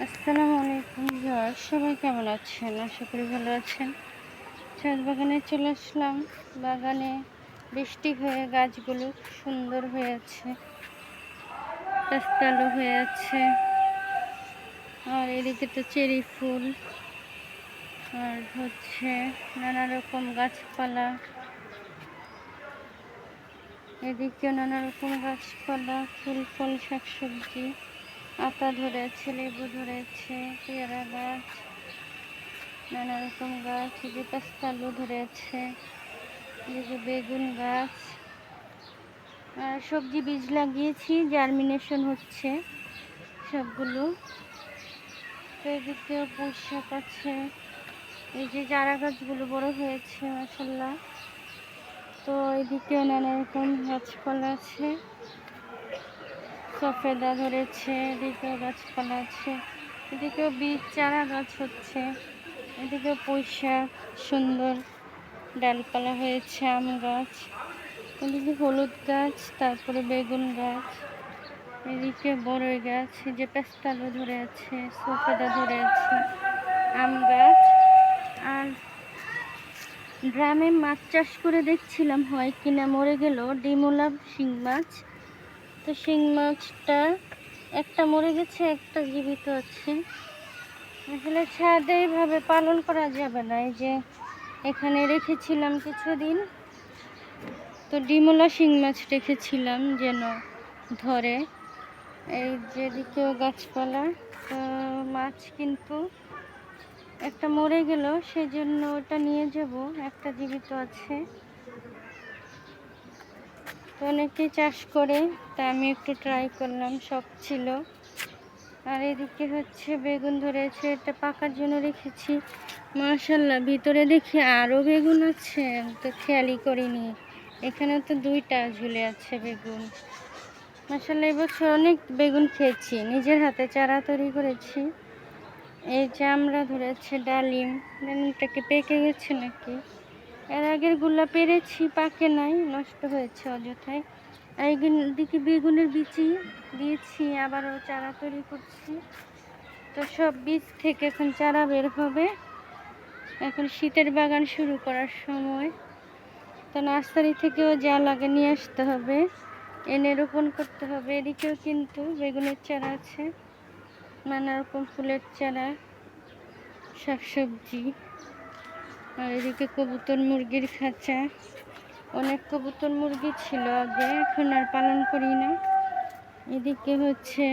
আসসালামু আলাইকুম ভিউয়ার্স, সবাই কেমন আছেন? আশা করি ভালো আছেন। ছাদ বাগানে চলে আসলাম। বাগানে বৃষ্টি হয়ে গাছগুলো সুন্দর হয়ে আছে, পেস্তালো হয়ে আছে। আর এদিকে তো চেরি ফুল, আর হচ্ছে নানা রকম গাছপালা। এদিকেও নানা রকম গাছপালা, ফুল ফল, শাকসবজি, আতা ধরেছে, লেবু ধরেছে, পেয়ারা গাছ, নানা রকম গাছ। যে পেস্তালু ধরেছে, যে বেগুন গাছ। আর সবজি বীজ লাগিয়েছি, জার্মিনেশন হচ্ছে সবগুলো। তো এদিকেও পুঁই শাক আছে। এই যে চারা গাছগুলো বড় হয়েছে মাশাআল্লাহ। তো এদিকেও নানা রকম গাছপালা আছে, সফেদা ধরেছে, এদিকেও গাছপালা আছে। এদিকেও বীজ চারা গাছ হচ্ছে। এদিকেও পুঁই শাক সুন্দর ডালপালা হয়েছে, আম গাছ, এদিকে হলুদ গাছ, তারপরে বেগুন গাছ, এদিকে বড়ই গাছ, যে পেস্তালু ধরে আছে, সফেদা ধরে আছে, আম গাছ। আর ড্রামে মাছ চাষ করে দেখছিলাম হয় কিনা, মরে গেল ডিমোলাভ শিং মাছ। তো শিং মাছটা একটা মরে গেছে, একটা জীবিত আছে। আসলে ছাদে এইভাবে পালন করা যাবে না। এই যে এখানে রেখেছিলাম কিছুদিন, তো ডিমোলা শিং মাছ রেখেছিলাম যেন ধরে। এই যেদিকেও গাছপালা, তো মাছ কিন্তু একটা মরে গেল, সেজন্য ওটা নিয়ে যাব, একটা জীবিত আছে। তো অনেকেই চাষ করে, তা আমি একটু ট্রাই করলাম, শখ ছিল। আর এদিকে হচ্ছে বেগুন ধরেছে, এটা পাকার জন্য রেখেছি। মাশাআল্লাহ, ভিতরে দেখি আরও বেগুন আছে, তো খেয়ালই করিনি। এখানে তো দুইটা ঝুলে আছে বেগুন। মাশাআল্লাহ, এবছর অনেক বেগুন খেয়েছি, নিজের হাতে চারা তৈরি করেছি। এই যে আমরা ধরেছে ডালিম, ডালিমটাকে পেকে গেছে নাকি। এর আগের গুলা পেরেছি, পাকে নাই, নষ্ট হয়েছে অযথায়। আর এইদিকে বেগুনের বীজই দিয়েছি, আবারও চারা তৈরি করছি। তো সব বীজ থেকে এখন চারা বের হবে। এখন শীতের বাগান শুরু করার সময়। তো নার্সারি থেকেও যা লাগে নিয়ে আসতে হবে, এনে রোপণ করতে হবে। এদিকেও কিন্তু বেগুনের চারা আছে, নানা রকম ফুলের চারা, শাকসবজি। আর এদিকে কবুতর মুরগির খাঁচা, অনেক কবুতর মুরগি ছিল আগে, এখন আর পালন করি না। এদিকে হচ্ছে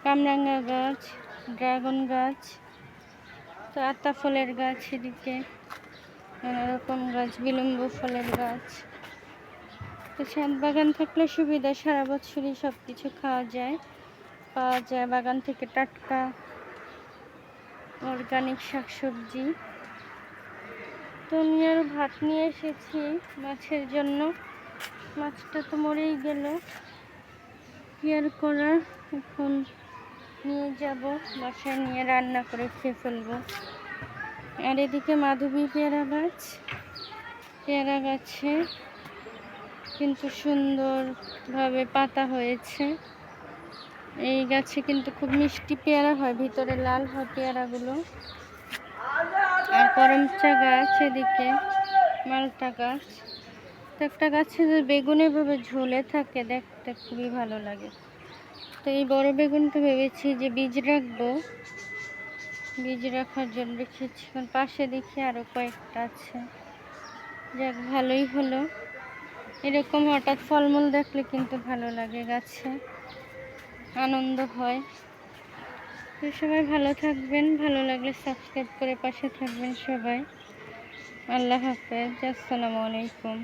কামরাঙ্গা গাছ, ড্রাগন গাছ, তো আতা ফলের গাছ, এদিকে নানা রকম গাছ, বিলম্ব ফলের গাছ। তো ছাদ বাগান থাকলে সুবিধা, সারা বছরই সব কিছু খাওয়া যায়, পাওয়া যায় বাগান থেকে, টাটকা অর্গানিক শাকসবজি। তো আমি আর ভাত নিয়ে এসেছি মাছের জন্য। মাছটা তো মরেই গেল, কি আর করার। এখন নিয়ে যাব বাসায়, নিয়ে রান্না করে খেয়ে ফেলবো। আর এদিকে মাধবী পেয়ারা গাছ, পেয়ারা গাছে কিন্তু সুন্দরভাবে পাতা হয়েছে। এই গাছে কিন্তু খুব মিষ্টি পেয়ারা হয়, ভিতরে লাল হয় পেয়ারাগুলো। আর করমচা গাছ, এদিকে মালটা গাছ। তো একটা গাছে যে বেগুন এভাবে ঝুলে থাকে, দেখতে খুবই ভালো লাগে। তো এই বড় বেগুনটা ভেবেছি যে বীজ রাখবো, বীজ রাখার জন্য রেখেছি। পাশে দেখি আরও কয়েকটা আছে, যাক ভালোই হলো। এরকম হঠাৎ ফলমূল দেখলে কিন্তু ভালো লাগে, গাছে আনন্দ হয়। তো সবাই ভালো থাকবেন, ভালো লাগলে সাবস্ক্রাইব করে পাশে থাকবেন সবাই। আল্লাহ হাফেজ, আসসালামু আলাইকুম।